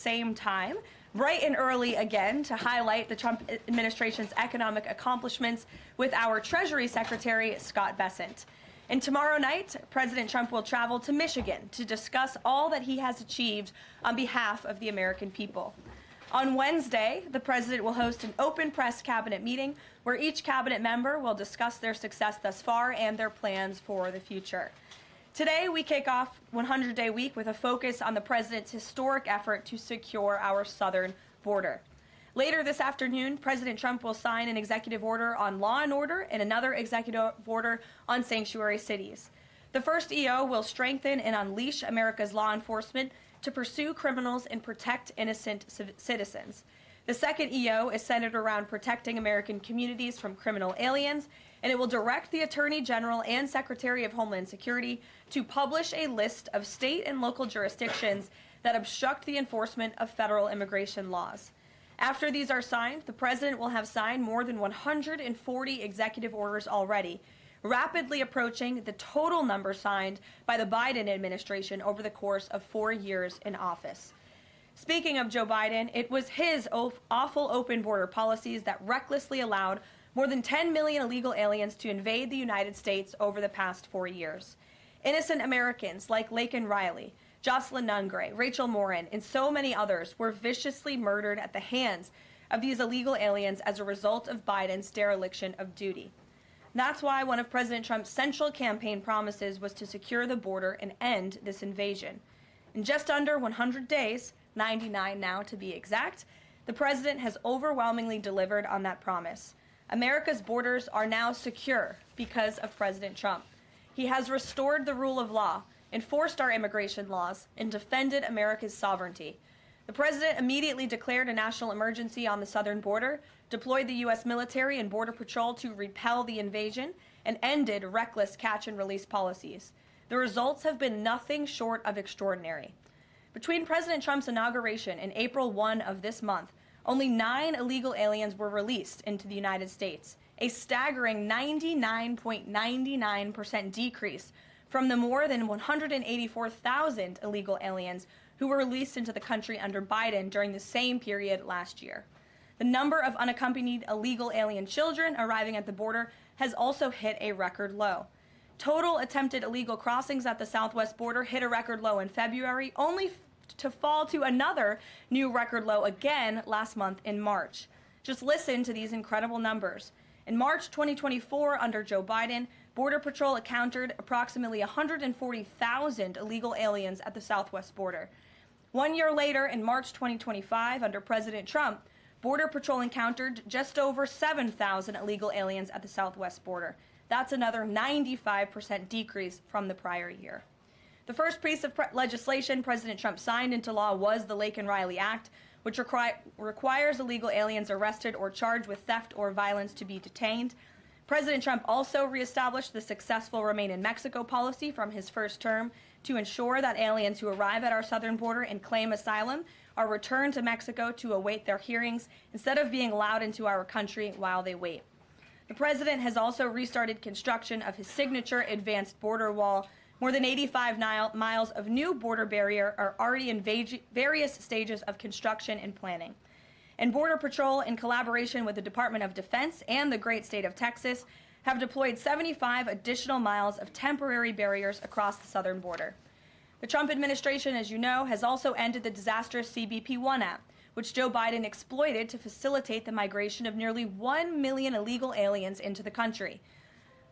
same time, bright and early again, to highlight the Trump administration's economic accomplishments with our Treasury Secretary, Scott Bessent. And tomorrow night, President Trump will travel to Michigan to discuss all that he has achieved on behalf of the American people. On Wednesday, the president will host an open press cabinet meeting where each cabinet member will discuss their success thus far and their plans for the future. Today, we kick off 100-day week with a focus on the president's historic effort to secure our southern border. Later this afternoon, President Trump will sign an executive order on law and order and another executive order on sanctuary cities. The first EO will strengthen and unleash America's law enforcement to pursue criminals and protect innocent citizens. The second EO is centered around protecting American communities from criminal aliens, and it will direct the Attorney General and Secretary of Homeland Security to publish a list of state and local jurisdictions that obstruct the enforcement of federal immigration laws. After these are signed, the president will have signed more than 140 executive orders already, rapidly approaching the total number signed by the Biden administration over the course of 4 years in office. Speaking of Joe Biden, it was his awful open border policies that recklessly allowed more than 10 million illegal aliens to invade the United States over the past 4 years. Innocent Americans like Laken Riley, Jocelyn Nungray, Rachel Morin, and so many others were viciously murdered at the hands of these illegal aliens as a result of Biden's dereliction of duty. That's why one of President Trump's central campaign promises was to secure the border and end this invasion. In just under 100 days, 99 now to be exact, the president has overwhelmingly delivered on that promise. America's borders are now secure because of President Trump. He has restored the rule of law, enforced our immigration laws, and defended America's sovereignty. The president immediately declared a national emergency on the southern border, deployed the U.S. military and Border Patrol to repel the invasion, and ended reckless catch-and-release policies. The results have been nothing short of extraordinary. Between President Trump's inauguration and April 1 of this month, only 9 illegal aliens were released into the United States, a staggering 99.99% decrease from the more than 184,000 illegal aliens who were released into the country under Biden during the same period last year. The number of unaccompanied illegal alien children arriving at the border has also hit a record low. Total attempted illegal crossings at the southwest border hit a record low in February, only to fall to another new record low again last month in March. Just listen to these incredible numbers. In March 2024, under Joe Biden, Border Patrol encountered approximately 140,000 illegal aliens at the southwest border. 1 year later, in March 2025, under President Trump, Border Patrol encountered just over 7,000 illegal aliens at the southwest border. That's another 95% decrease from the prior year. The first piece of legislation President Trump signed into law was the Laken Riley Act, which requires illegal aliens arrested or charged with theft or violence to be detained. President Trump also reestablished the successful Remain in Mexico policy from his first term to ensure that aliens who arrive at our southern border and claim asylum are returned to Mexico to await their hearings instead of being allowed into our country while they wait. The president has also restarted construction of his signature advanced border wall. More than 85 miles of new border barrier are already in various stages of construction and planning. And Border Patrol, in collaboration with the Department of Defense and the great state of Texas, have deployed 75 additional miles of temporary barriers across the southern border. The Trump administration, as you know, has also ended the disastrous CBP-1 app, which Joe Biden exploited to facilitate the migration of nearly 1 million illegal aliens into the country.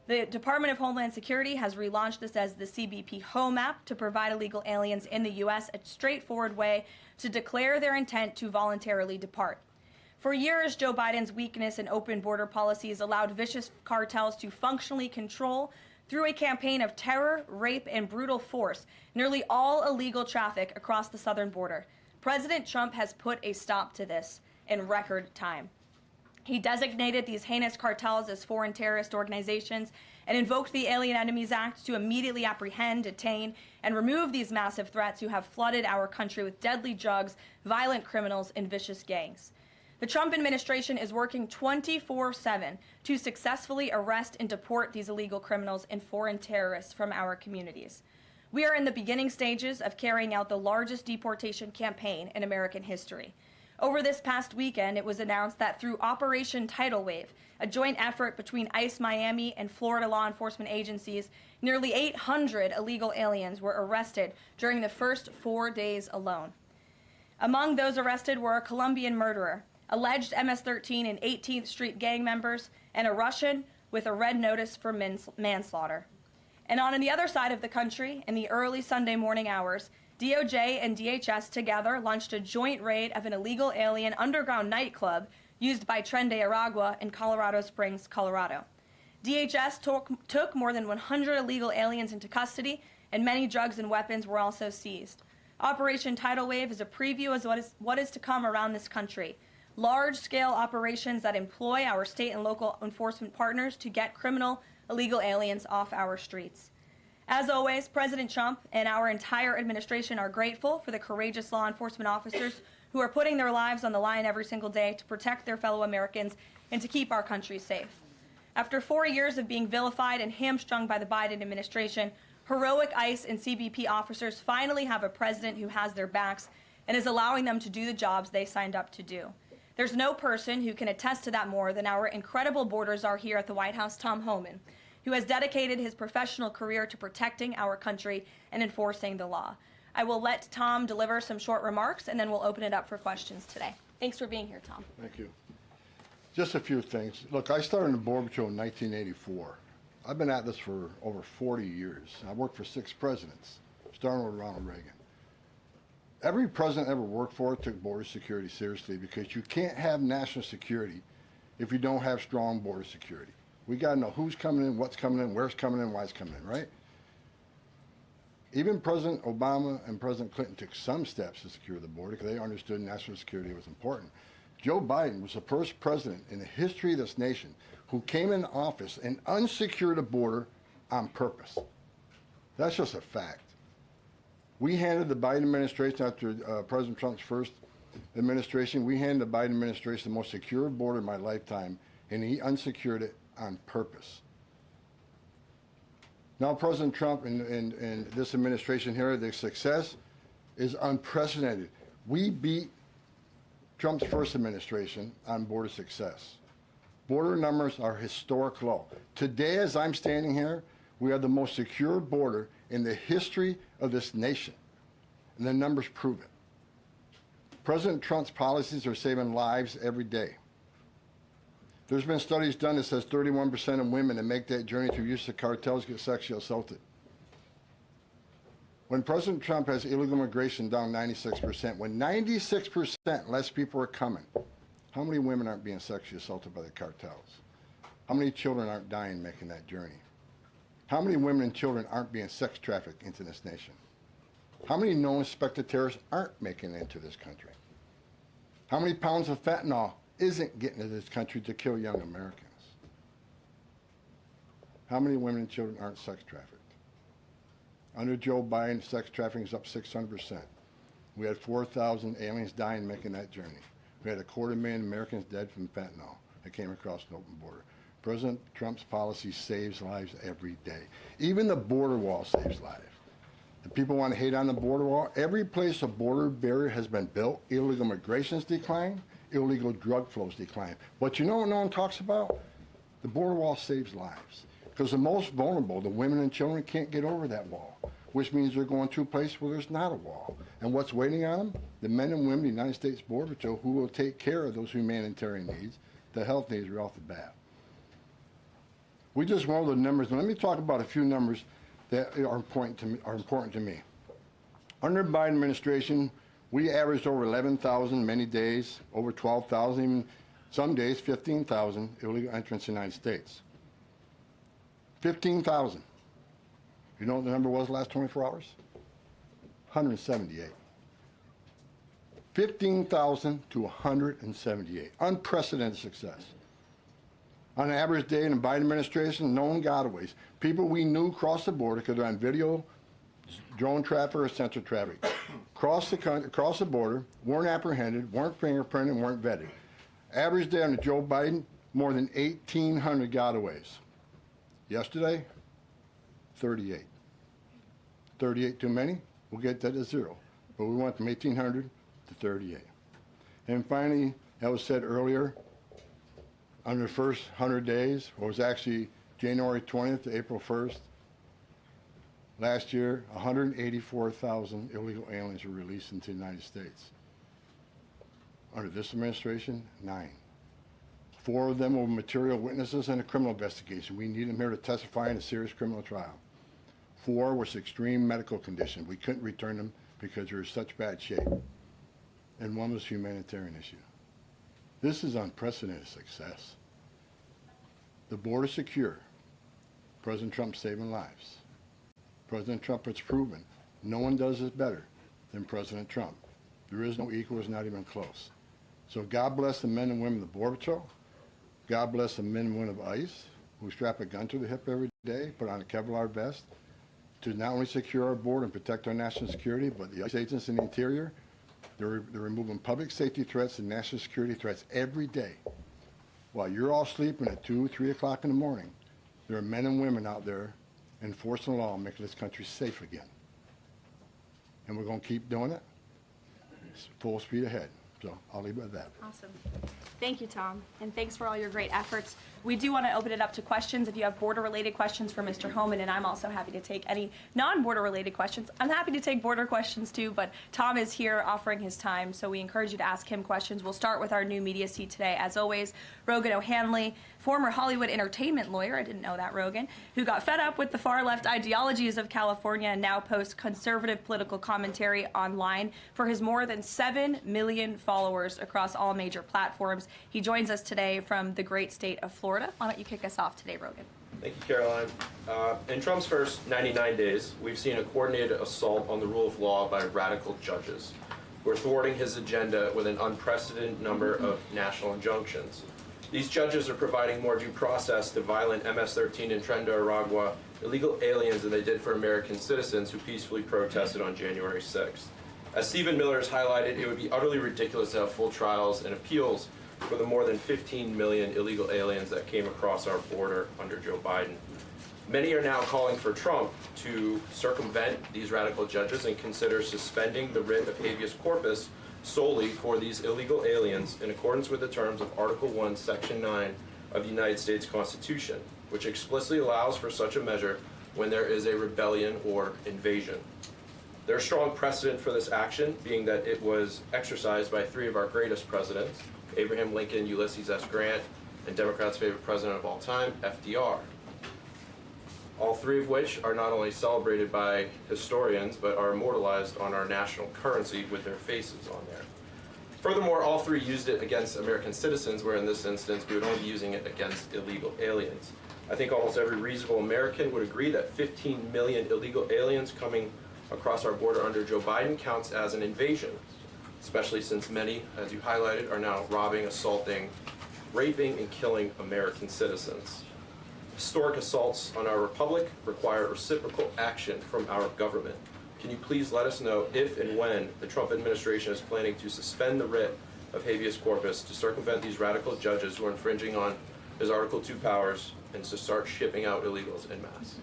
The Department of Homeland Security has relaunched this as the CBP Home app to provide illegal aliens in the U.S. a straightforward way to declare their intent to voluntarily depart. For years, Joe Biden's weakness in open border policies allowed vicious cartels to functionally control, through a campaign of terror, rape, and brutal force, nearly all illegal traffic across the southern border. President Trump has put a stop to this in record time. He designated these heinous cartels as foreign terrorist organizations and invoked the Alien Enemies Act to immediately apprehend, detain, and remove these massive threats who have flooded our country with deadly drugs, violent criminals, and vicious gangs. The Trump administration is working 24/7 to successfully arrest and deport these illegal criminals and foreign terrorists from our communities. We are in the beginning stages of carrying out the largest deportation campaign in American history. Over this past weekend, it was announced that through Operation Tidal Wave, a joint effort between ICE Miami and Florida law enforcement agencies, nearly 800 illegal aliens were arrested during the first 4 days alone. Among those arrested were a Colombian murderer, alleged MS-13 and 18th Street gang members, and a Russian with a red notice for manslaughter. And on the other side of the country, in the early Sunday morning hours, DOJ and DHS together launched a joint raid of an illegal alien underground nightclub used by Tren de Aragua in Colorado Springs, Colorado. DHS took more than 100 illegal aliens into custody, and many drugs and weapons were also seized. Operation Tidal Wave is a preview of what is to come around this country. Large-scale operations that employ our state and local enforcement partners to get criminal illegal aliens off our streets. As always, President Trump and our entire administration are grateful for the courageous law enforcement officers who are putting their lives on the line every single day to protect their fellow Americans and to keep our country safe. After 4 years of being vilified and hamstrung by the Biden administration, heroic ICE and CBP officers finally have a president who has their backs and is allowing them to do the jobs they signed up to do. There's no person who can attest to that more than our incredible border czar here at the White House, Tom Homan, who has dedicated his professional career to protecting our country and enforcing the law. I will let Tom deliver some short remarks, and then we'll open it up for questions today. Thanks for being here, Tom. Thank you. Just a few things. Look, I started in the Border Patrol in 1984. I've been at this for over 40 years. I worked for 6 presidents, starting with Ronald Reagan. Every president I ever worked for took border security seriously, because you can't have national security if you don't have strong border security. We got to know who's coming in, what's coming in, where's coming in, why it's coming in, right? Even President Obama and President Clinton took some steps to secure the border because they understood national security was important. Joe Biden was the first president in the history of this nation who came in office and unsecured the border on purpose. That's just a fact. We handed the Biden administration, after President Trump's first administration, we handed the Biden administration the most secure border in my lifetime, and he unsecured it on purpose. Now President Trump and this administration here, their success is unprecedented. We beat Trump's first administration on border success. Border numbers are historic low. Today, as I'm standing here, we have the most secure border in the history of this nation, and the numbers prove it. President Trump's policies are saving lives every day. There's been studies done that says 31% of women that make that journey through use of cartels get sexually assaulted. When President Trump has illegal immigration down 96%, when 96% less people are coming, how many women aren't being sexually assaulted by the cartels? How many children aren't dying making that journey? How many women and children aren't being sex trafficked into this nation? How many known suspected terrorists aren't making it into this country? How many pounds of fentanyl isn't getting into this country to kill young Americans? How many women and children aren't sex trafficked? Under Joe Biden, sex trafficking is up 600%. We had 4,000 aliens dying making that journey. We had 250,000 Americans dead from fentanyl that came across an open border. President Trump's policy saves lives every day. Even the border wall saves lives. The people want to hate on the border wall. Every place a border barrier has been built, illegal migration's declined, illegal drug flows decline. But you know what no one talks about? The border wall saves lives. Because the most vulnerable, the women and children, can't get over that wall, which means they're going to a place where there's not a wall. And what's waiting on them? The men and women of the United States Border Patrol who will take care of those humanitarian needs, the health needs right off the bat. We just went over the numbers, and let me talk about a few numbers that are important to me. Under the Biden administration, we averaged over 11,000 many days, over 12,000, even some days 15,000 illegal entrants in the United States. 15,000. You know what the number was the last 24 hours? 178. 15,000 to 178. Unprecedented success. On an average day in the Biden administration, known gotaways. People we knew crossed the border because they're on video, drone traffic, or sensor traffic. Crossed the border, weren't apprehended, weren't fingerprinted, weren't vetted. Average day under Joe Biden, more than 1,800 gotaways. Yesterday, 38. 38 too many? We'll get that to 0. But we went from 1,800 to 38. And finally, that was said earlier, under the first 100 days, what was actually January 20th to April 1st, last year, 184,000 illegal aliens were released into the United States. Under this administration, 9. 4 of them were material witnesses in a criminal investigation. We need them here to testify in a serious criminal trial. 4 was extreme medical condition. We couldn't return them because they were in such bad shape. And 1 was a humanitarian issue. This is unprecedented success. The border is secure. President Trump saving lives. President Trump has proven no one does this better than President Trump. There is no equal, it's not even close. So God bless the men and women of the Border Patrol. God bless the men and women of ICE who strap a gun to the hip every day, put on a Kevlar vest to not only secure our border and protect our national security, but the ICE agents in the interior, they're removing public safety threats and national security threats every day. While you're all sleeping at 2, 3 o'clock in the morning, there are men and women out there enforcing the law, making this country safe again. And we're going to keep doing it. It's full speed ahead. So I'll leave it at that. Awesome. Thank you, Tom, and thanks for all your great efforts. We do want to open it up to questions. If you have border-related questions for Mr. Homan, and I'm also happy to take any non-border-related questions. I'm happy to take border questions too, but Tom is here offering his time, so we encourage you to ask him questions. We'll start with our new media seat today. As always, Rogan O'Hanley, former Hollywood entertainment lawyer, I didn't know that, Rogan, who got fed up with the far-left ideologies of California and now posts conservative political commentary online for his more than 7 million followers across all major platforms. He joins us today from the great state of Florida. Why don't you kick us off today, Rogan? Thank you, Caroline. In Trump's first 99 days, we've seen a coordinated assault on the rule of law by radical judges who are thwarting his agenda with an unprecedented number of national injunctions. These judges are providing more due process to violent MS-13 and Tren de Aragua illegal aliens than they did for American citizens who peacefully protested on January 6th. As Stephen Miller has highlighted, it would be utterly ridiculous to have full trials and appeals for the more than 15 million illegal aliens that came across our border under Joe Biden. Many are now calling for Trump to circumvent these radical judges and consider suspending the writ of habeas corpus solely for these illegal aliens in accordance with the terms of Article 1, Section 9 of the United States Constitution, which explicitly allows for such a measure when there is a rebellion or invasion. There's strong precedent for this action, being that it was exercised by 3 of our greatest presidents, Abraham Lincoln, Ulysses S. Grant, and Democrats' favorite president of all time, FDR. All 3 of which are not only celebrated by historians, but are immortalized on our national currency with their faces on there. Furthermore, all 3 used it against American citizens, where in this instance, we would only be using it against illegal aliens. I think almost every reasonable American would agree that 15 million illegal aliens coming across our border under Joe Biden counts as an invasion, especially since many, as you highlighted, are now robbing, assaulting, raping, and killing American citizens. Historic assaults on our republic require reciprocal action from our government. Can you please let us know if and when the Trump administration is planning to suspend the writ of habeas corpus to circumvent these radical judges who are infringing on his Article 2 powers and to start shipping out illegals en masse?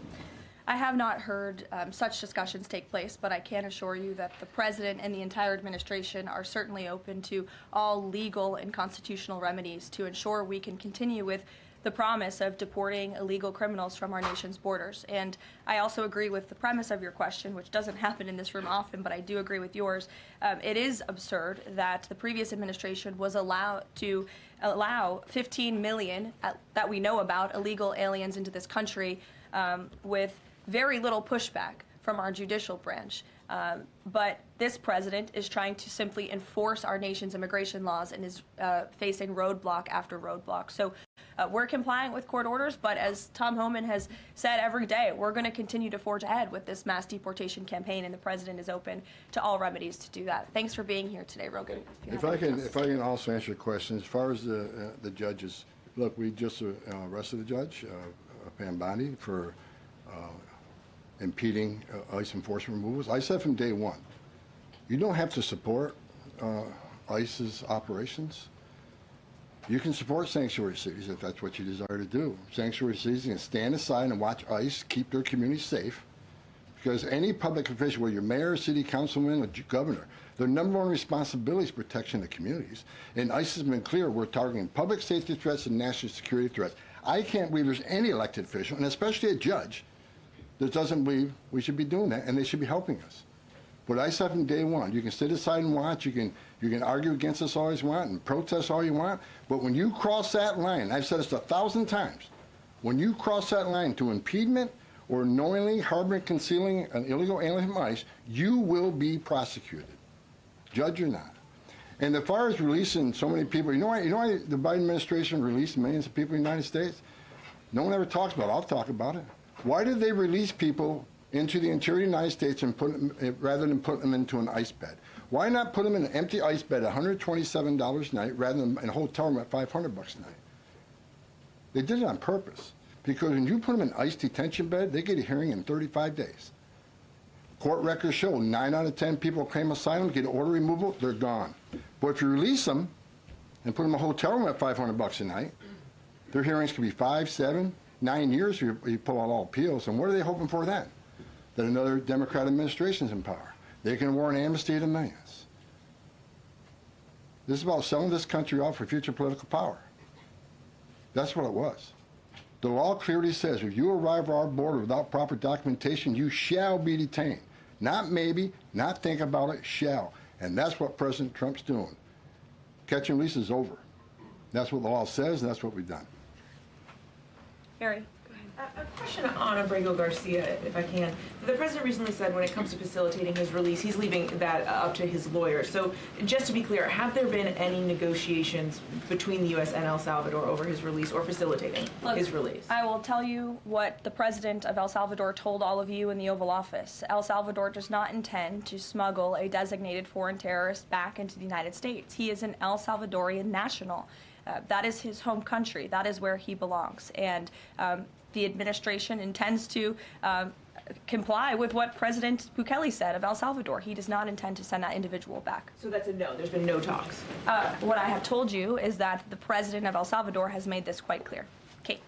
I have not heard such discussions take place, but I can assure you that the president and the entire administration are certainly open to all legal and constitutional remedies to ensure we can continue with the promise of deporting illegal criminals from our nation's borders. And I also agree with the premise of your question, which doesn't happen in this room often, but I do agree with yours. It is absurd that the previous administration was allowed to allow 15 million, that we know about, illegal aliens into this country with very little pushback from our judicial branch. But this president is trying to simply enforce our nation's immigration laws and is facing roadblock after roadblock. So we're complying with court orders, but as Tom Homan has said every day, we're going to continue to forge ahead with this mass deportation campaign, and the president is open to all remedies to do that. Thanks for being here today, Rogan. If I can also answer your question, as far as the judges, look, we just arrested a judge, Pam Bondi, for impeding ICE enforcement removals. I said from day one, you don't have to support ICE's operations. You can support sanctuary cities if that's what you desire to do. Sanctuary cities can stand aside and watch ICE keep their communities safe, because any public official, whether you're mayor, city councilman, or governor, their number one responsibility is protection of communities. And ICE has been clear, we're targeting public safety threats and national security threats. I can't believe there's any elected official, and especially a judge, that doesn't believe we should be doing that, and they should be helping us. But I said from day one, you can sit aside and watch, you can argue against us all you want and protest all you want, but when you cross that line, I've said this 1,000 times, when you cross that line to impediment or knowingly harboring, concealing an illegal alien from ICE, you will be prosecuted, judge or not. And as far as releasing so many people, you know why the Biden administration released millions of people in the United States? No one ever talks about it. I'll talk about it. Why did they release people into the interior of the United States and put them, rather than put them into an ice bed? Why not put them in an empty ice bed at $127 a night rather than in a hotel room at $500 a night? They did it on purpose, because when you put them in an ice detention bed, they get a hearing in 35 days. Court records show 9 out of 10 people claim asylum, get order removal, they're gone. But if you release them and put them in a hotel room at $500 a night, their hearings could be 5, 7, 9 years if you pull out all appeals. And what are they hoping for then? That another Democrat administration is in power. They can award an amnesty to millions. This is about selling this country off for future political power. That's what it was. The law clearly says if you arrive at our border without proper documentation, you shall be detained. Not maybe, not think about it, shall. And that's what President Trump's doing. Catch and release is over. That's what the law says, and that's what we've done. Barry. A question on Abrego Garcia, if I can. The president recently said when it comes to facilitating his release, he's leaving that up to his lawyer. So just to be clear, have there been any negotiations between the U.S. and El Salvador over his release or facilitating his release? I will tell you what the president of El Salvador told all of you in the Oval Office. El Salvador does not intend to smuggle a designated foreign terrorist back into the United States. He is an El Salvadorian national. That is his home country. That is where he belongs. And the administration intends to comply with what President Bukele said of El Salvador. He does not intend to send that individual back. So that's a no. There's been no talks. What I have told you is that the president of El Salvador has made this quite clear. Kate.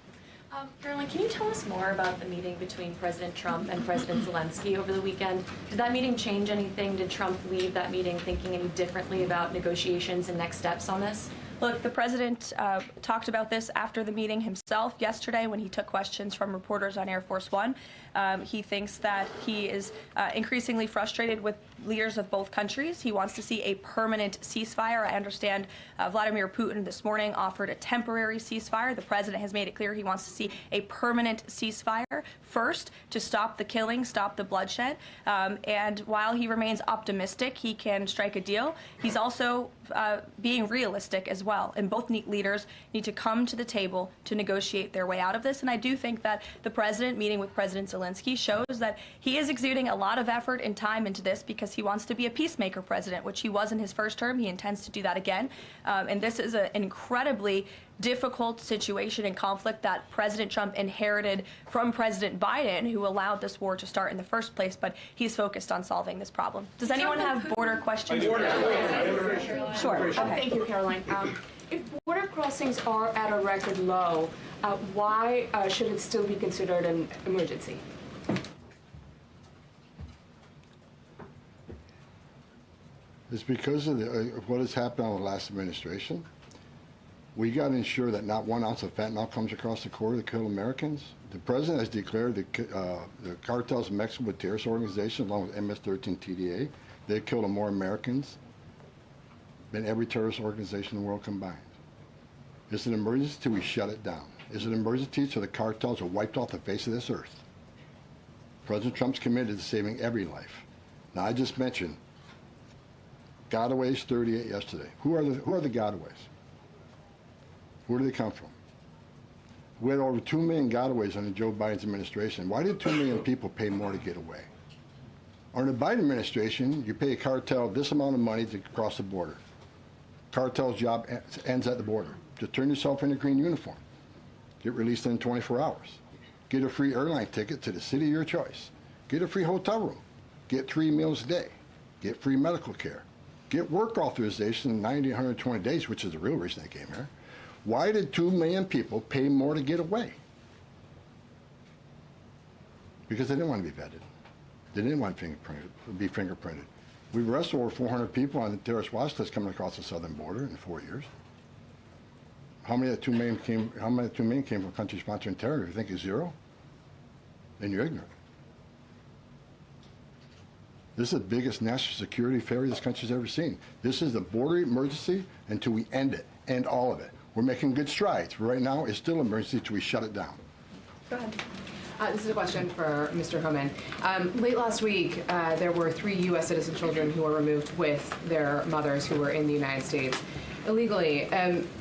Caroline, can you tell us more about the meeting between President Trump and President Zelensky over the weekend? Did that meeting change anything? Did Trump leave that meeting thinking any differently about negotiations and next steps on this? Look, the president talked about this after the meeting himself yesterday when he took questions from reporters on Air Force One. He thinks that he is increasingly frustrated with leaders of both countries. He wants to see a permanent ceasefire. I understand Vladimir Putin this morning offered a temporary ceasefire. The president has made it clear he wants to see a permanent ceasefire first to stop the killing, stop the bloodshed. And while he remains optimistic he can strike a deal, he's also being realistic as well. And both leaders need to come to the table to negotiate their way out of this. And I do think that the president meeting with President Zelensky shows that he is exuding a lot of effort and time into this because he wants to be a peacemaker president, which he was in his first term. He intends to do that again. And this is an incredibly difficult situation and conflict that President Trump inherited from President Biden, who allowed this war to start in the first place, but he's focused on solving this problem. Does anyone have border questions? Sure. Okay. Thank you, Caroline. If border crossings are at a record low, why should it still be considered an emergency? It's because of what has happened on the last administration. We got to ensure that not 1 ounce of fentanyl comes across the border to kill Americans. The president has declared the cartels in Mexico a terrorist organization, along with MS-13 TDA. They've killed more Americans than every terrorist organization in the world combined. It's an emergency till we shut it down. It's an emergency so the cartels are wiped off the face of this earth. President Trump's committed to saving every life. Now, I just mentioned gotaways, 38 yesterday. Who are the gotaways? Where do they come from? We had over 2 million gotaways under Joe Biden's administration. Why did 2 million people pay more to get away? Under the Biden administration, you pay a cartel this amount of money to cross the border. Cartel's job ends at the border. Just turn yourself in a green uniform. Get released in 24 hours. Get a free airline ticket to the city of your choice. Get a free hotel room. Get 3 meals a day. Get free medical care. Get work authorization in 90, 120 days, which is the real reason they came here. Why did 2 million people pay more to get away? Because they didn't want to be vetted. They didn't want to be fingerprinted. We've arrested over 400 people on the terrorist watch list coming across the southern border in 4 years. How many of the 2 million came from countries sponsoring terror? If you think it's zero, then you're ignorant. This is the biggest national security failure this country's ever seen. This is the border emergency until we end it, end all of it. We're making good strides, but right now it's still an emergency until we shut it down. Go ahead. This is a question for Mr. Homan. Late last week, there were 3 U.S. citizen children who were removed with their mothers who were in the United States illegally.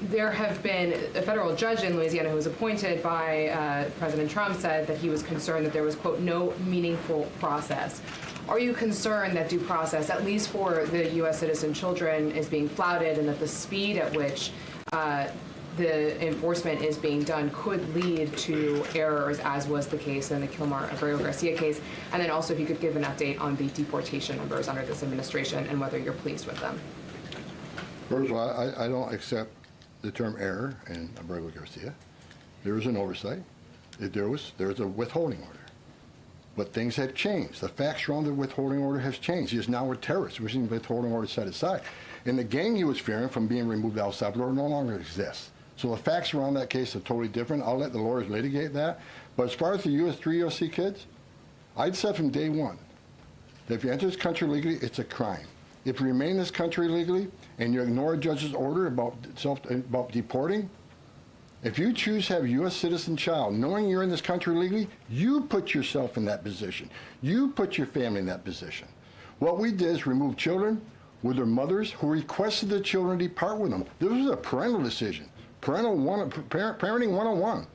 There have been a federal judge in Louisiana who was appointed by President Trump said that he was concerned that there was, quote, no meaningful process. Are you concerned that due process, at least for the U.S. citizen children, is being flouted and that the speed at which the enforcement is being done could lead to errors, as was the case in the Kilmar-Abreu-Garcia case? And then also if you could give an update on the deportation numbers under this administration and whether you're pleased with them. First of all, I don't accept the term error in Abreu-Garcia. There was an oversight. There was a withholding order. But things have changed. The facts around the withholding order has changed. He is now a terrorist. We're seeing the withholding order set aside. And the gang he was fearing from being removed out of El Salvador no longer exists. So the facts around that case are totally different. I'll let the lawyers litigate that. But as far as the 3 USC kids, I'd said from day one that if you enter this country legally, it's a crime. If you remain in this country legally and you ignore a judge's order about deporting, if you choose to have a U.S. citizen child, knowing you're in this country legally, you put yourself in that position. You put your family in that position. What we did is remove children with their mothers who requested the children depart with them. This was a parental decision. Parenting 101.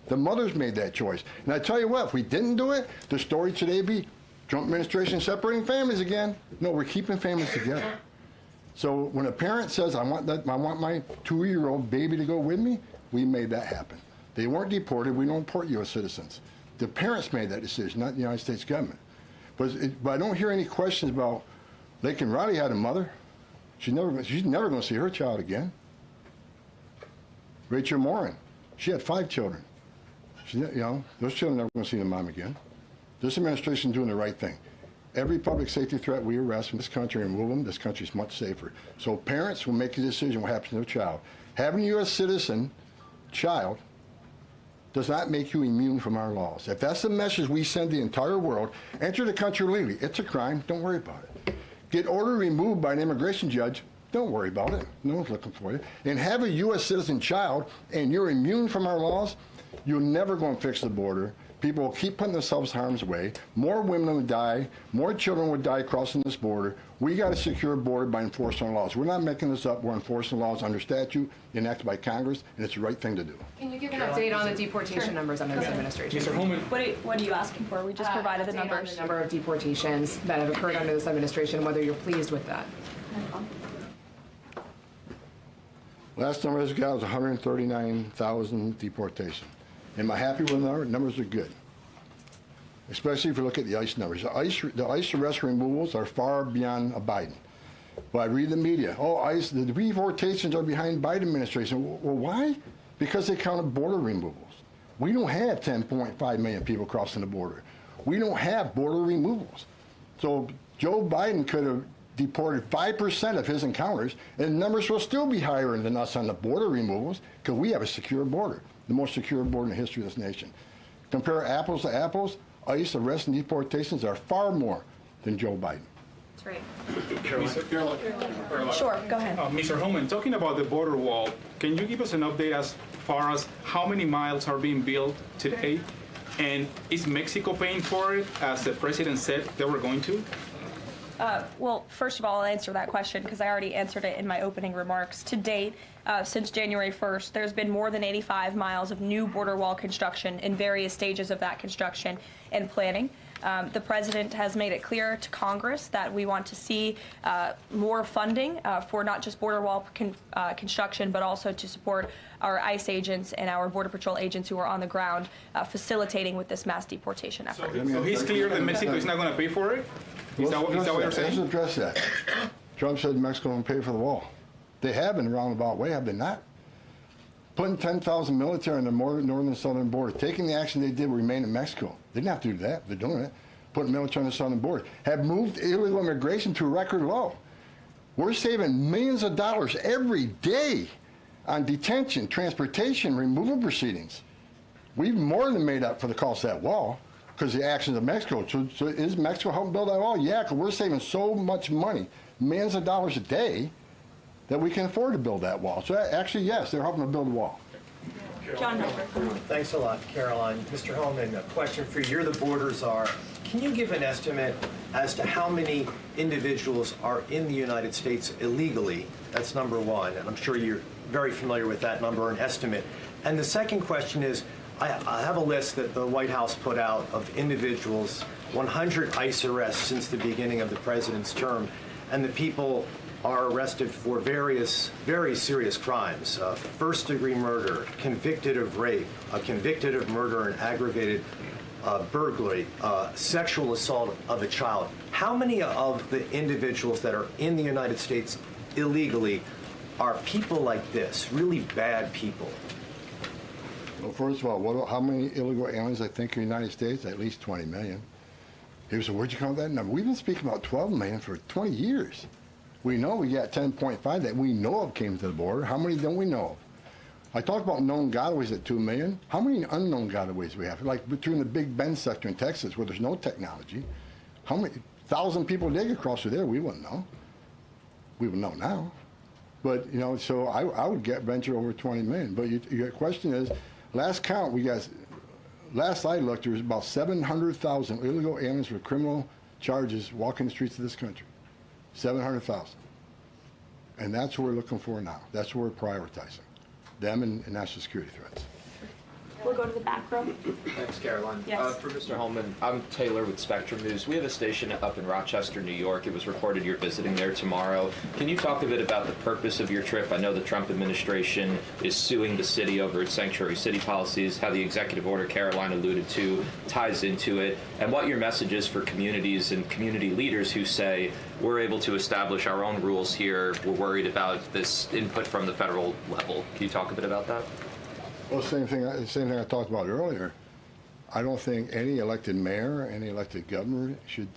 The mothers made that choice. And I tell you what, if we didn't do it, the story today would be Trump administration separating families again. No, we're keeping families together. So when a parent says, I want my 2-year-old baby to go with me, we made that happen. They weren't deported. We don't deport U.S. citizens. The parents made that decision, not the United States government. But I don't hear any questions about Laken Riley had a mother. She's never going to see her child again. Rachel Morin, she had 5 children. Those children are never going to see their mom again. This administration is doing the right thing. Every public safety threat we arrest in this country and remove them, this country is much safer. So parents will make a decision what happens to their child. Having a U.S. citizen child does not make you immune from our laws. If that's the message we send the entire world, enter the country legally. It's a crime. Don't worry about it. Get order removed by an immigration judge. Don't worry about it. No one's looking for you. And have a U.S. citizen child, and you're immune from our laws, you're never going to fix the border. People will keep putting themselves in harm's way. More women would die. More children would die crossing this border. We got to secure a border by enforcing our laws. We're not making this up. We're enforcing laws under statute enacted by Congress, and it's the right thing to do. Can you give an update on the deportation numbers under this administration? Mr. Homan. What are you asking for? We just provided the numbers. The number of deportations that have occurred under this administration, whether you're pleased with that. Last number I got was 139,000 deportation. Am I happy with the number? Numbers are good, especially if you look at the ICE numbers. The ICE arrest removals are far beyond Biden. But I read the media. Oh, ICE, the deportations are behind Biden administration. Well, why? Because they counted border removals. We don't have 10.5 million people crossing the border. We don't have border removals. So Joe Biden could have deported 5% of his encounters, and the numbers will still be higher than us on the border removals because we have a secure border, the most secure border in the history of this nation. Compare apples to apples, ICE arrests and deportations are far more than Joe Biden. That's right. Caroline. Sure, go ahead. Mr. Homan, talking about the border wall, can you give us an update as far as how many miles are being built today? And is Mexico paying for it, as the president said they were going to? Well, first of all, I'll answer that question because I already answered it in my opening remarks. To date, since January 1st, there's been more than 85 miles of new border wall construction in various stages of that construction and planning. The president has made it clear to Congress that we want to see more funding for not just border wall construction, but also to support our ICE agents and our Border Patrol agents who are on the ground facilitating with this mass deportation effort. So he's clear that Mexico is not going to pay for it? Is that what you're saying? Let's address that. Trump said Mexico will pay for the wall. They have in a roundabout way, have they not? Putting 10,000 military on the northern and southern border, taking the action they did remain in Mexico. They didn't have to do that. They're doing it. put military on the southern border, have moved illegal immigration to a record low. We're saving millions of dollars every day on detention, transportation, removal proceedings. We've more than made up for the cost of that wall because of the actions of Mexico. So is Mexico helping build that wall? Yeah, because we're saving so much money, millions of dollars a day, that we can afford to build that wall. So actually, yes, they're helping to build the wall. John Becker. Thanks a lot, Caroline. Mr. Homan, a question for you. You're the border czar. Can you give an estimate as to how many individuals are in the United States illegally? That's number one, and I'm sure you're very familiar with that number, or an estimate. And the second question is, I have a list that the White House put out of individuals, 100 ICE arrests since the beginning of the president's term, and the people are arrested for various very serious crimes: first-degree murder, convicted of rape, convicted of murder and aggravated burglary, sexual assault of a child. How many of the individuals that are in the United States illegally are people like this, really bad people? Well, first of all, how many illegal aliens I think in the United States? At least 20 million. He said, where'd you come up with that number? We've been speaking about 12 million for 20 years. We know we got 10.5 that we know of came to the border. How many don't we know of? I talked about known gotaways at 2 million. How many unknown gotaways we have? Like between the Big Bend sector in Texas, where there's no technology, how many 1,000 people did across through there? We wouldn't know. We would know now. But, you know, so I would venture over 20 million. But your question is, last count, last I looked, there was about 700,000 illegal aliens with criminal charges walking the streets of this country. 700,000. And that's what we're looking for now. That's what we're prioritizing. Them and national security threats. We'll go to the back row. Thanks, Caroline. Yes. For Mr. Holman, I'm Taylor with Spectrum News. We have a station up in Rochester, New York. It was reported you're visiting there tomorrow. Can you talk a bit about the purpose of your trip? I know the Trump administration is suing the city over its sanctuary city policies, how the executive order Caroline alluded to ties into it, and what your message is for communities and community leaders who say, we're able to establish our own rules here. We're worried about this input from the federal level. Can you talk a bit about that? Well, same thing I talked about earlier. I don't think any elected mayor, any elected governor should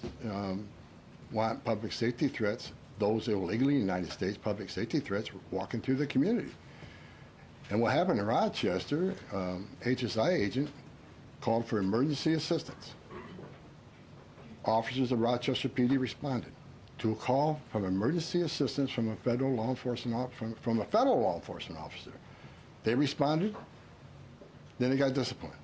want public safety threats, those illegally in the United States, public safety threats, walking through the community. And what happened in Rochester, HSI agent called for emergency assistance. Officers of Rochester PD responded to a call from emergency assistance from a federal law enforcement officer. They responded. Then they got disciplined.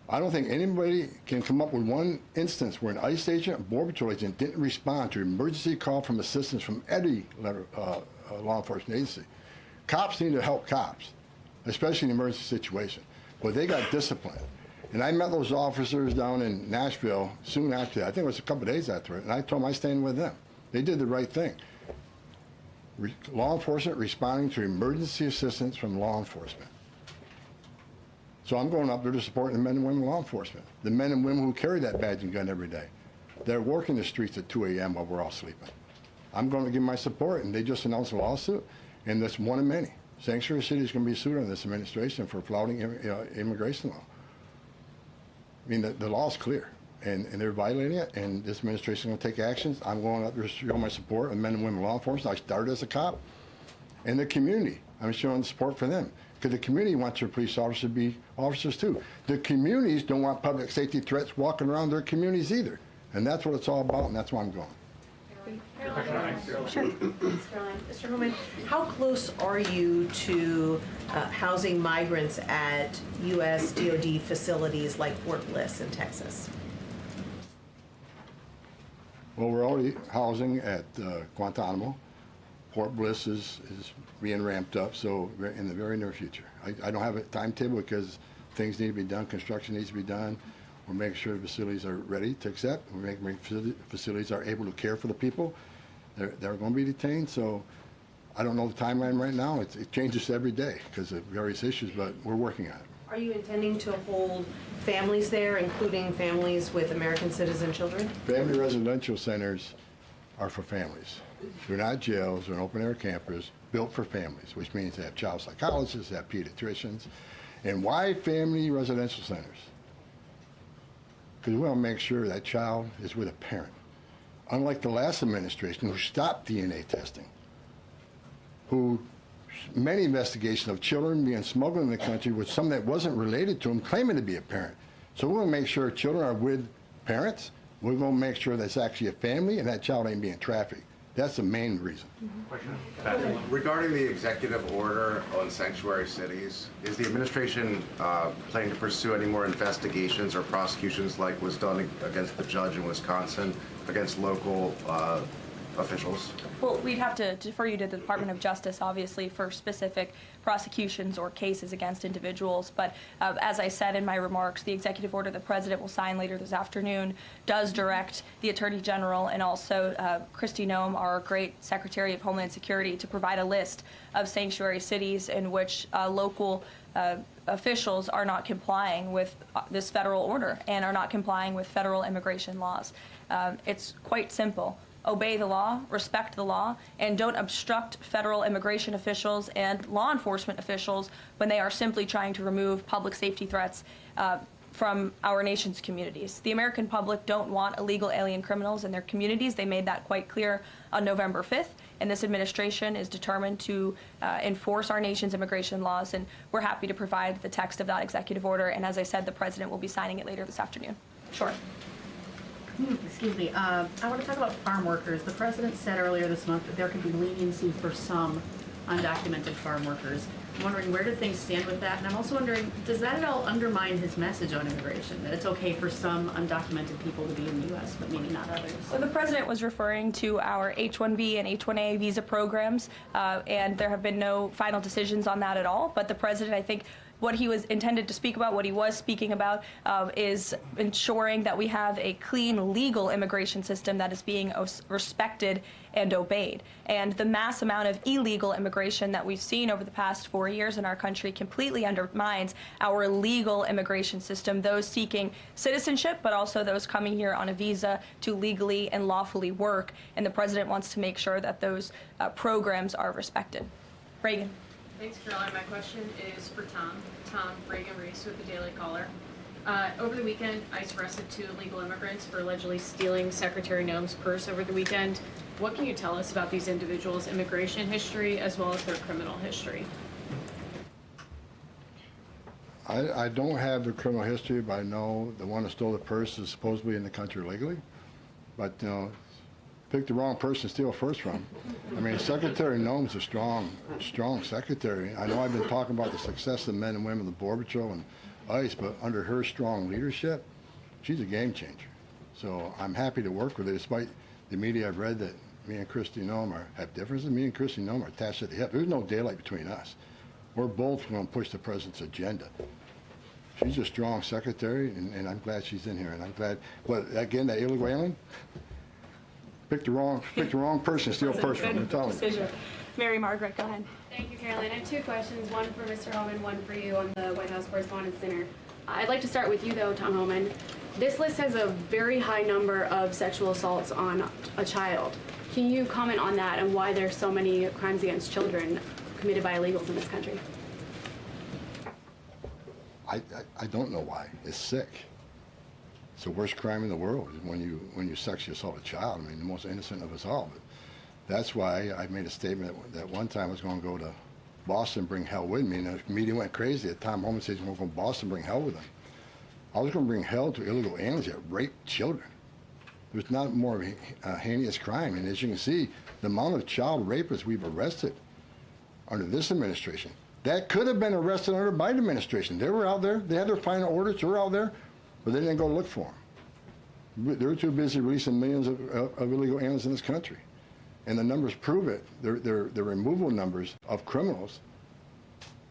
I don't think anybody can come up with one instance where an ICE agent, a Border Patrol agent, didn't respond to an emergency call from assistance from any law enforcement agency. Cops need to help cops, especially in an emergency situation. But they got disciplined. And I met those officers down in Nashville soon after that. I think it was a couple of days after it. And I told them I stand with them. They did the right thing. Law enforcement responding to emergency assistance from law enforcement. So I'm going up there to support the men and women of law enforcement, the men and women who carry that badge and gun every day. They're working the streets at 2 a.m. while we're all sleeping. I'm going to give my support, and they just announced a lawsuit, and that's one of many. Sanctuary City is going to be sued on this administration for flouting immigration law. I mean, the law is clear, and they're violating it, and this administration is going to take actions. I'm going up there to show my support of men and women of law enforcement. I started as a cop. And the community, I'm showing support for them. Because the community wants their police officers to be officers too. The communities don't want public safety threats walking around their communities either. And that's what it's all about, and that's why I'm going. Sure. Mr. Homan, how close are you to housing migrants at U.S. DoD facilities like Fort Bliss in Texas? Well, we're already housing at Guantanamo. Fort Bliss is being ramped up, so in the very near future. I don't have a timetable because things need to be done, construction needs to be done. We're making sure the facilities are ready to accept. We're making facilities are able to care for the people. They're going to be detained, so I don't know the timeline right now. It changes every day because of various issues, but we're working on it. Are you intending to hold families there, including families with American citizen children? Family residential centers are for families. They're not jails, they're open-air campers built for families, which means they have child psychologists, they have pediatricians. And why family residential centers? because we want to make sure that child is with a parent. Unlike the last administration, who stopped DNA testing, who many investigations of children being smuggled in the country with someone that wasn't related to them claiming to be a parent. So we want to make sure children are with parents. We're going to make sure that's actually a family and that child ain't being trafficked. That's the main reason. Regarding the executive order on sanctuary cities, is the administration planning to pursue any more investigations or prosecutions like was done against the judge in Wisconsin, against local officials? Well, we'd have to defer you to the Department of Justice, obviously, for specific prosecutions or cases against individuals. But as I said in my remarks, the executive order the President will sign later this afternoon does direct the Attorney General and also Kristi Noem, our great Secretary of Homeland Security, to provide a list of sanctuary cities in which local officials are not complying with this federal order and are not complying with federal immigration laws. It's quite simple. Obey the law, respect the law, and don't obstruct federal immigration officials and law enforcement officials when they are simply trying to remove public safety threats from our nation's communities. The American public don't want illegal alien criminals in their communities. They made that quite clear on November 5th, and this administration is determined to enforce our nation's immigration laws, and we're happy to provide the text of that executive order, and as I said, the President will be signing it later this afternoon. Sure. Excuse me. I want to talk about farm workers. The President said earlier this month that there could be leniency for some undocumented farm workers. I'm wondering, where do things stand with that? And I'm also wondering, does that at all undermine his message on immigration, that it's okay for some undocumented people to be in the U.S., but maybe not others? So the President was referring to our H-1B and H-1A visa programs, and there have been no final decisions on that at all. But the President, I think, what he was intended to speak about, what he was speaking about, is ensuring that we have a clean, legal immigration system that is being respected and obeyed. And the mass amount of illegal immigration that we've seen over the past 4 years in our country completely undermines our legal immigration system, those seeking citizenship, but also those coming here on a visa to legally and lawfully work. And the President wants to make sure that those programs are respected. Reagan. Thanks, Caroline. My question is for Tom. Tom, Reagan Reese with the Daily Caller. Over the weekend, ICE arrested 2 illegal immigrants for allegedly stealing Secretary Noem's purse over the weekend. What can you tell us about these individuals' immigration history as well as their criminal history? I don't have the criminal history, but I know the one that stole the purse is supposedly in the country legally. But, you know, pick the wrong person to steal first from. I mean, Secretary Noem's a strong secretary. I know I've been talking about the success of men and women of the Border Patrol and ICE, but under her strong leadership, she's a game changer. So I'm happy to work with her, despite the media I've read that me and Kristi Noem have differences. Me and Kristi Noem are attached at the hip. There's no daylight between us. We're both going to push the President's agenda. She's a strong secretary, and I'm glad she's in here. And I'm glad, but again, that illegal alien, pick the wrong person, steal first from. I'm telling you. Mary Margaret, go ahead. Thank you, Caroline. I have 2 questions, one for Mr. Homan, one for you on the White House Correspondents' Dinner. I'd like to start with you, though, Tom Homan. This list has a very high number of sexual assaults on a child. Can you comment on that and why there's so many crimes against children committed by illegals in this country? I don't know why. It's sick. It's the worst crime in the world when you sexually assault a child. I mean, the most innocent of us all. But that's why I made a statement that one time I was going to go to Boston, bring hell with me, and the media went crazy. Tom Homan says he's going to go to Boston, bring hell with him. I was going to bring hell to illegal aliens that rape children. There's not more of a heinous crime. And as you can see, the amount of child rapists we've arrested under this administration, that could have been arrested under the Biden administration. They were out there. They had their final orders. They were out there. But they didn't go look for them. They were too busy releasing millions of illegal aliens in this country. And the numbers prove it. The removal numbers of criminals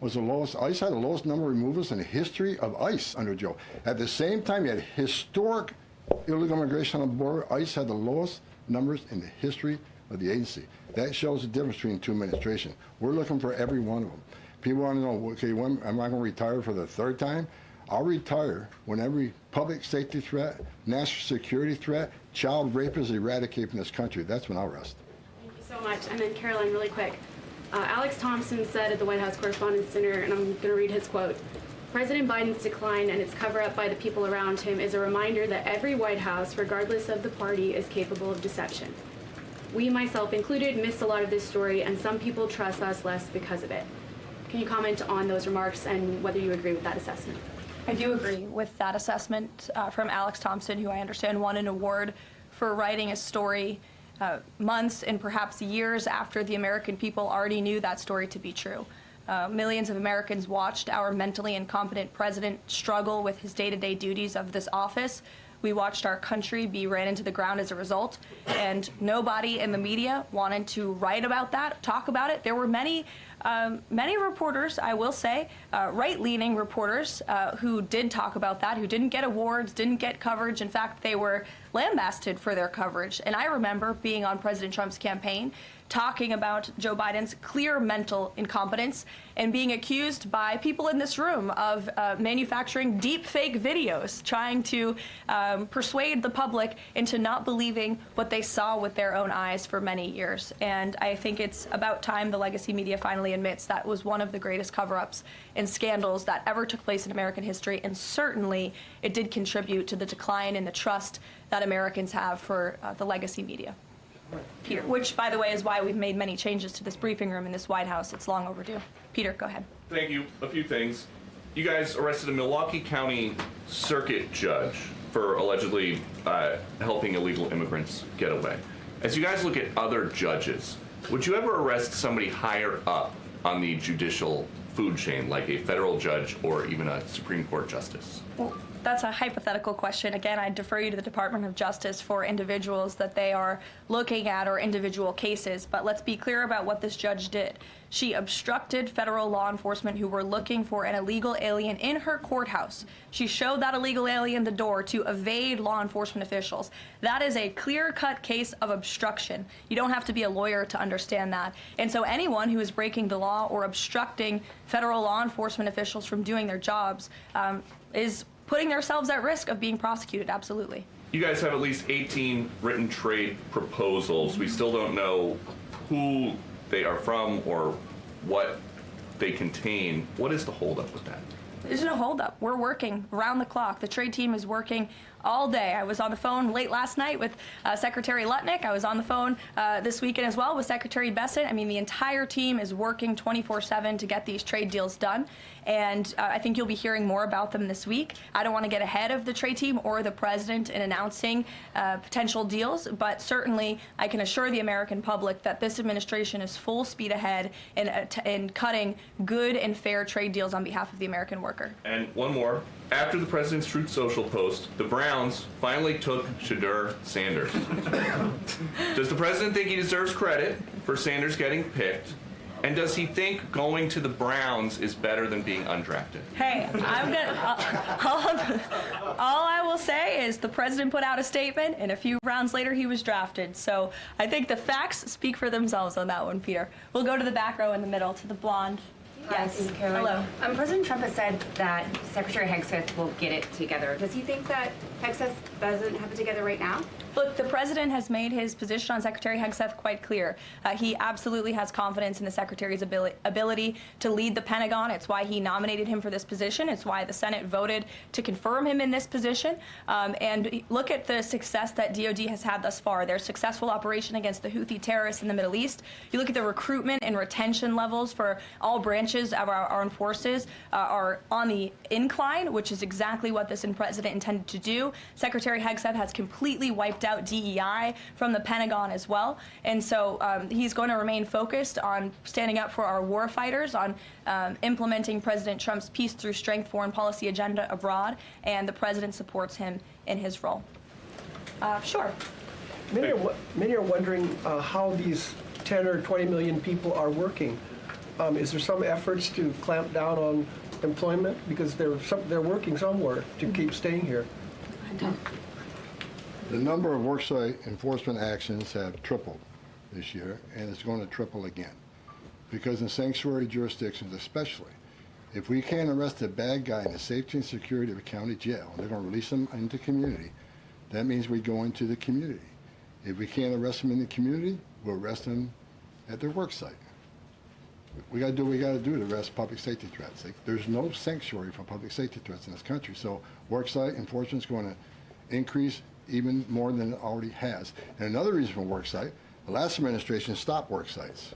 was the lowest. ICE had the lowest number of removals in the history of ICE under Joe. At the same time, you had historic illegal immigration on the border. ICE had the lowest numbers in the history of the agency. That shows the difference between 2 administrations. We're looking for every one of them. People want to know, okay, when am I going to retire for the 3rd time? I'll retire when every public safety threat, national security threat, child rape is eradicated from this country. That's when I'll rest. Thank you so much. And then Caroline, really quick. Alex Thompson said at the White House Correspondents' Dinner, and I'm going to read his quote, President Biden's decline and its cover-up by the people around him is a reminder that every White House, regardless of the party, is capable of deception. We, myself included, missed a lot of this story, and some people trust us less because of it. Can you comment on those remarks and whether you agree with that assessment? I do agree with that assessment from Alex Thompson, who I understand won an award for writing a story months and perhaps years after the American people already knew that story to be true. Millions of Americans watched our mentally incompetent president struggle with his day-to-day duties of this office. We watched our country be ran into the ground as a result, and nobody in the media wanted to write about that, talk about it. There were many reporters, I will say, right-leaning reporters who did talk about that, who didn't get awards, didn't get coverage. In fact, they were lambasted for their coverage. And I remember being on President Trump's campaign, talking about Joe Biden's clear mental incompetence and being accused by people in this room of manufacturing deep fake videos, trying to persuade the public into not believing what they saw with their own eyes for many years. And I think it's about time the legacy media finally admits that was one of the greatest cover-ups and scandals that ever took place in American history, and certainly it did contribute to the decline in the trust that Americans have for the legacy media. Peter, which, by the way, is why we've made many changes to this briefing room in this White House. It's long overdue. Peter, go ahead. Thank you. A few things. You guys arrested a Milwaukee County circuit judge for allegedly helping illegal immigrants get away. As you guys look at other judges, would you ever arrest somebody higher up on the judicial food chain, like a federal judge or even a Supreme Court justice? Well, that's a hypothetical question. Again, I defer you to the Department of Justice for individuals that they are looking at or individual cases. But let's be clear about what this judge did. She obstructed federal law enforcement who were looking for an illegal alien in her courthouse. She showed that illegal alien the door to evade law enforcement officials. That is a clear-cut case of obstruction. You don't have to be a lawyer to understand that. And so anyone who is breaking the law or obstructing federal law enforcement officials from doing their jobs is putting themselves at risk of being prosecuted, absolutely. You guys have at least 18 written trade proposals. We still don't know who they are from or what they contain. What is the holdup with that? There's no holdup. We're working around the clock. The trade team is working all day. I was on the phone late last night with Secretary Lutnick. I was on the phone this weekend as well with Secretary Bessent. I mean, the entire team is working 24/7 to get these trade deals done. And I think you'll be hearing more about them this week. I don't want to get ahead of the trade team or the president in announcing potential deals, but certainly I can assure the American public that this administration is full speed ahead in cutting good and fair trade deals on behalf of the American worker. And one more. After the president's Truth Social post, the Browns finally took Shadur Sanders. Does the president think he deserves credit for Sanders getting picked? And does he think going to the Browns is better than being undrafted? Hey, all I will say is the president put out a statement, and a few rounds later he was drafted. So I think the facts speak for themselves on that one, Peter. We'll go to the back row in the middle, to the blonde. Yes. Hello. President Trump has said that Secretary Hegseth will get it together. Does he think that Hegseth doesn't have it together right now? Look, the president has made his position on Secretary Hegseth quite clear. He absolutely has confidence in the secretary's ability to lead the Pentagon. It's why he nominated him for this position. It's why the Senate voted to confirm him in this position. And look at the success that DOD has had thus far. Their successful operation against the Houthi terrorists in the Middle East. You look at the recruitment and retention levels for all branches of our armed forces are on the incline, which is exactly what this president intended to do. Secretary Hegseth has completely wiped out DEI from the Pentagon as well. And so he's going to remain focused on standing up for our war fighters, on implementing President Trump's peace through strength foreign policy agenda abroad, and the president supports him in his role. Sure. Many are wondering how these 10 or 20 million people are working. Is there some efforts to clamp down on employment? Because they're working somewhere to keep staying here. The number of worksite enforcement actions have tripled this year, and it's going to triple again. Because in sanctuary jurisdictions especially, if we can't arrest a bad guy in the safety and security of a county jail, and they're going to release them into the community, that means we go into the community. If we can't arrest them in the community, we'll arrest them at their work site. we got to do what we got to do to arrest public safety threats. There's no sanctuary for public safety threats in this country. So worksite enforcement is going to increase even more than it already has. And another reason for worksite, the last administration stopped worksites.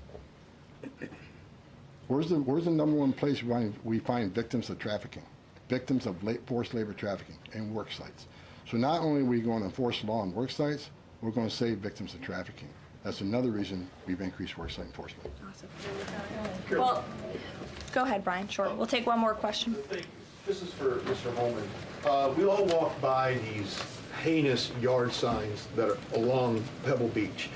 Where's the number one place we find victims of trafficking, victims of forced labor trafficking, and work sites? So not only are we going to enforce law on work sites, we're going to save victims of trafficking. That's another reason we've increased worksite enforcement. Awesome. Well, go ahead, Brian. Sure. We'll take one more question. This is for Mr. Homan. We all walk by these heinous yard signs that are along Pebble Beach.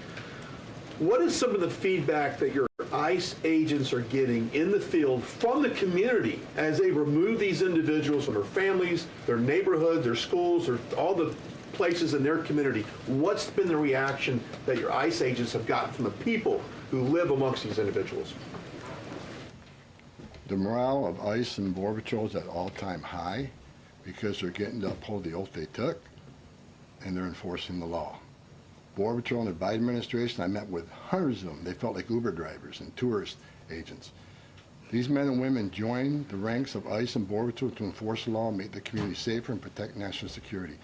What is some of the feedback that your ICE agents are getting in the field from the community as they remove these individuals from their families, their neighborhoods, their schools, or all the places in their community? What's been the reaction that your ICE agents have gotten from the people who live amongst these individuals? The morale of ICE and Border Patrol is at all-time high because they're getting to uphold the oath they took, and they're enforcing the law. Border Patrol and the Biden administration, I met with hundreds of them. They felt like Uber drivers and tourist agents. These men and women joined the ranks of ICE and Border Patrol to enforce the law, make the community safer, and protect national security.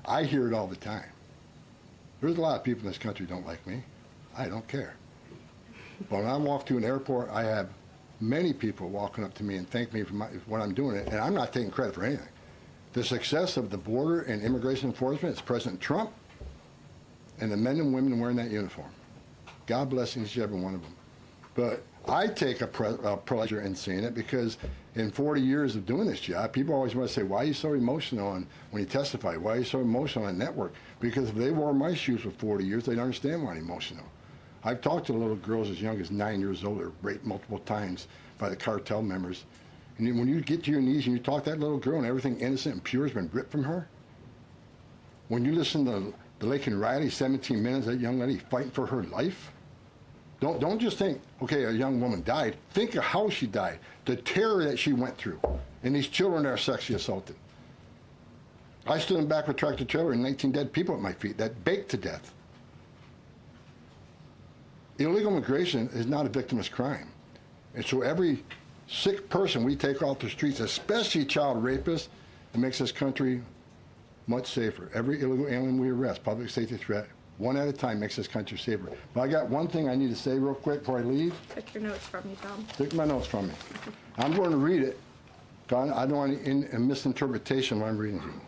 I hear it all the time. There's a lot of people in this country who don't like me. I don't care. But when I walk to an airport, I have many people walking up to me and thank me for what I'm doing, and I'm not taking credit for anything. The success of the border and immigration enforcement is President Trump and the men and women wearing that uniform. God bless each and every one of them. But I take a pleasure in seeing it because in 40 years of doing this job, people always want to say, why are you so emotional when you testify? Why are you so emotional on network? Because if they wore my shoes for 40 years, they'd understand why I'm emotional. I've talked to little girls as young as 9 years old that were raped multiple times by the cartel members. And when you get to your knees and you talk to that little girl and everything innocent and pure has been ripped from her, when you listen to the Lake and Riley, 17 minutes, that young lady fighting for her life. Don't just think, okay, a young woman died. Think of how she died, the terror that she went through, and these children that are sexually assaulted. I stood in the back of a tractor trailer and 19 dead people at my feet that baked to death. Illegal immigration is not a victimless crime. And so every sick person we take off the streets, especially child rapists, it makes this country much safer. Every illegal alien we arrest, public safety threat, one at a time, makes this country safer. But I got one thing I need to say real quick before I leave. Took your notes from you, Tom. Took my notes from me. I'm going to read it. I don't want any misinterpretation when I'm reading to you.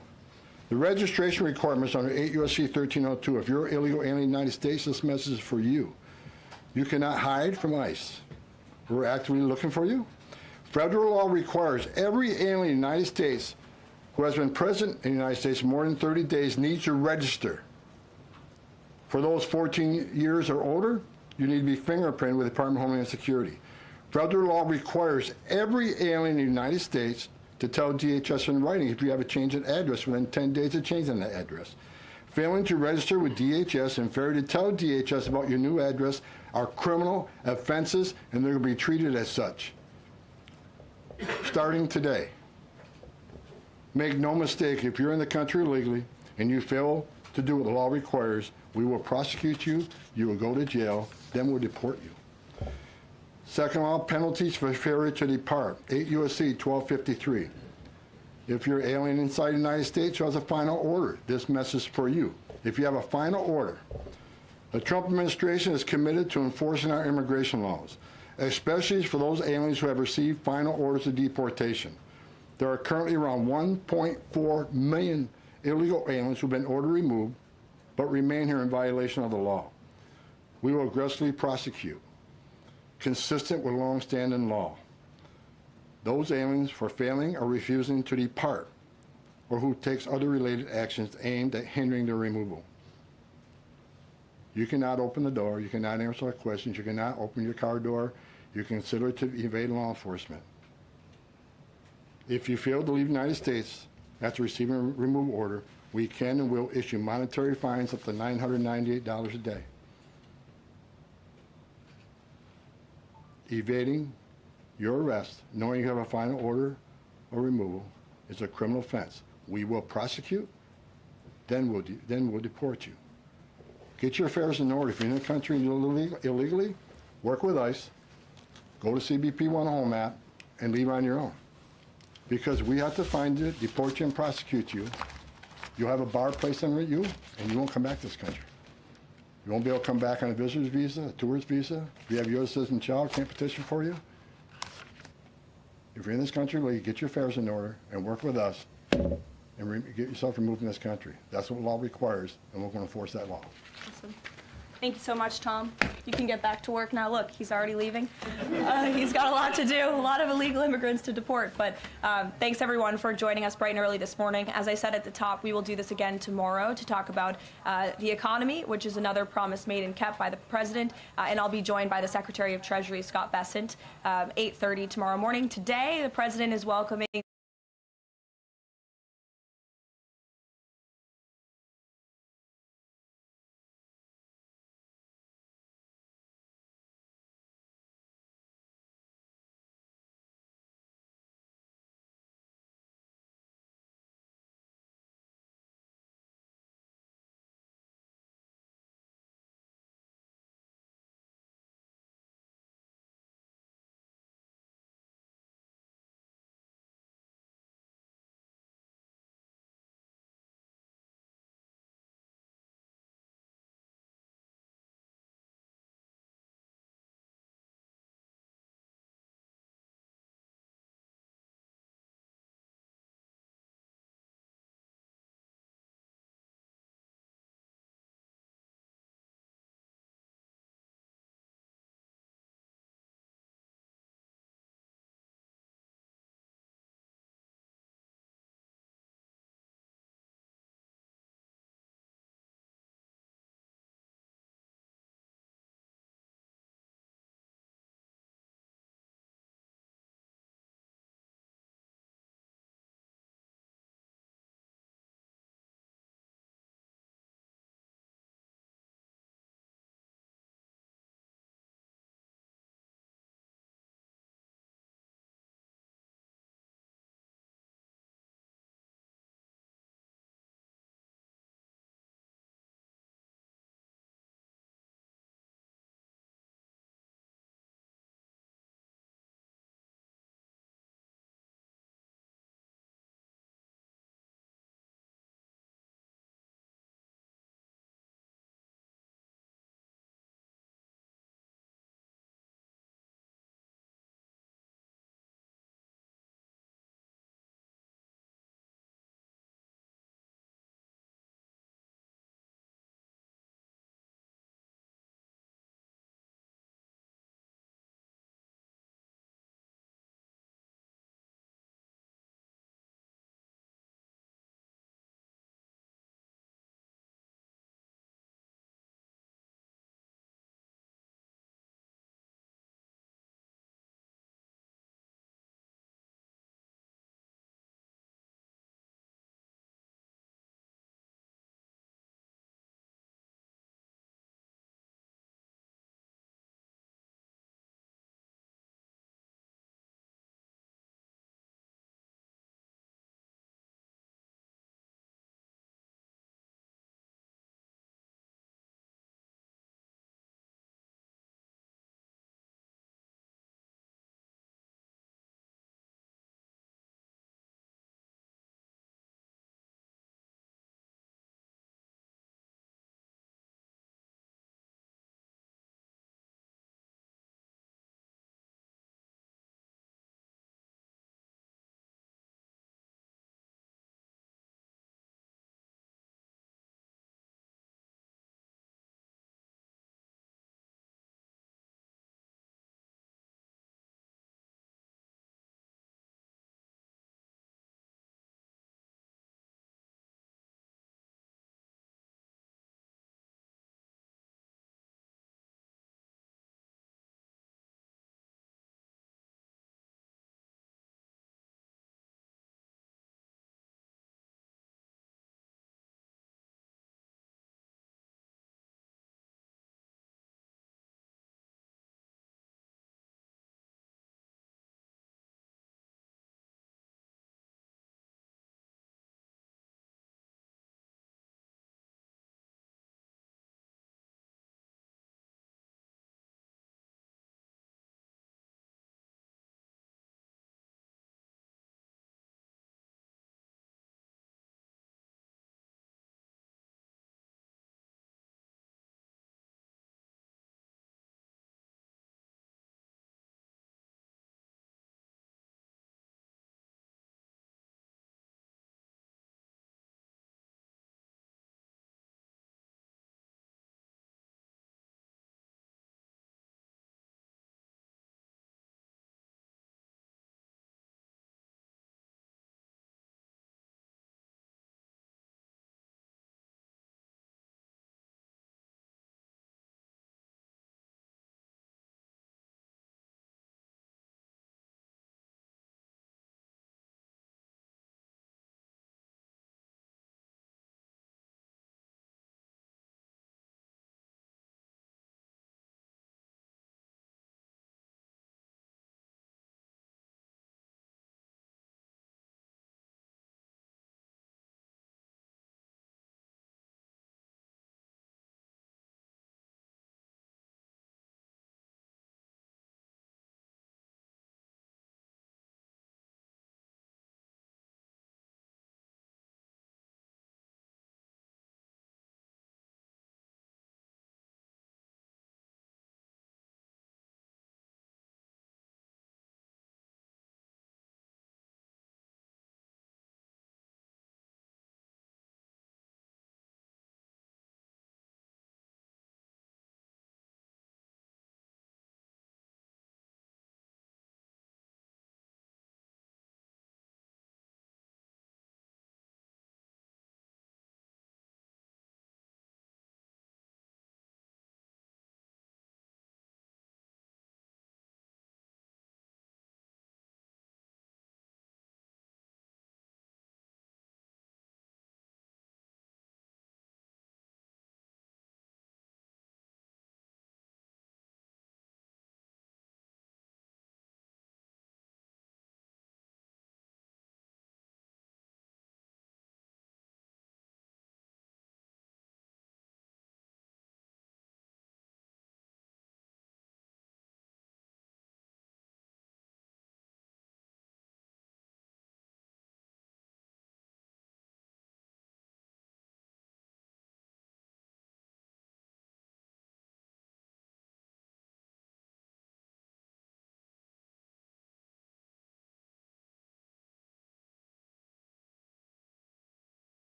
The registration requirements under 8 U.S.C. 1302. If you're an illegal alien in the United States, this message is for you. You cannot hide from ICE. We're actively looking for you. Federal law requires every alien in the United States who has been present in the United States more than 30 days needs to register. For those 14 years or older, you need to be fingerprinted with the Department of Homeland Security. Federal law requires every alien in the United States to tell DHS in writing if you have a change in address within 10 days of changing that address. Failing to register with DHS and failure to tell DHS about your new address are criminal offenses, and they're going to be treated as such. Starting today. Make no mistake, if you're in the country illegally and you fail to do what the law requires, we will prosecute you, you will go to jail, then we'll deport you. Second law, penalties for failure to depart, 8 U.S.C. 1253. If you're an alien inside the United States who has a final order, this message is for you. If you have a final order, the Trump administration is committed to enforcing our immigration laws, especially for those aliens who have received final orders of deportation. There are currently around 1.4 million illegal aliens who have been ordered removed but remain here in violation of the law. We will aggressively prosecute, consistent with long-standing law, those aliens for failing or refusing to depart or who takes other related actions aimed at hindering their removal. You cannot open the door, you cannot answer our questions, you cannot open your car door, you consider it to evade law enforcement. If you fail to leave the United States after receiving a removal order, we can and will issue monetary fines up to $998 a day. Evading your arrest, knowing you have a final order or removal, is a criminal offense. We will prosecute, then we'll deport you. Get your affairs in order. If you're in the country and you're illegally, work with ICE. go to CBP 1 app and leave on your own. Because we have to find you, deport you, and prosecute you. You'll have a bar placed on you, and you won't come back to this country. You won't be able to come back on a visitor's visa, a tourist visa. If you have a U.S. citizen child, can't petition for you. If you're in this country, well, you get your affairs in order and work with us and get yourself removed from this country. That's what law requires, and we're going to enforce that law. Awesome. Thank you so much, Tom. You can get back to work now. Look, he's already leaving. He's got a lot to do, a lot of illegal immigrants to deport. But thanks, everyone, for joining us bright and early this morning. As I said at the top, we will do this again tomorrow to talk about the economy, which is another promise made and kept by the president. And I'll be joined by the Secretary of Treasury, Scott Bessent, 8:30 tomorrow morning. Today, the president is welcoming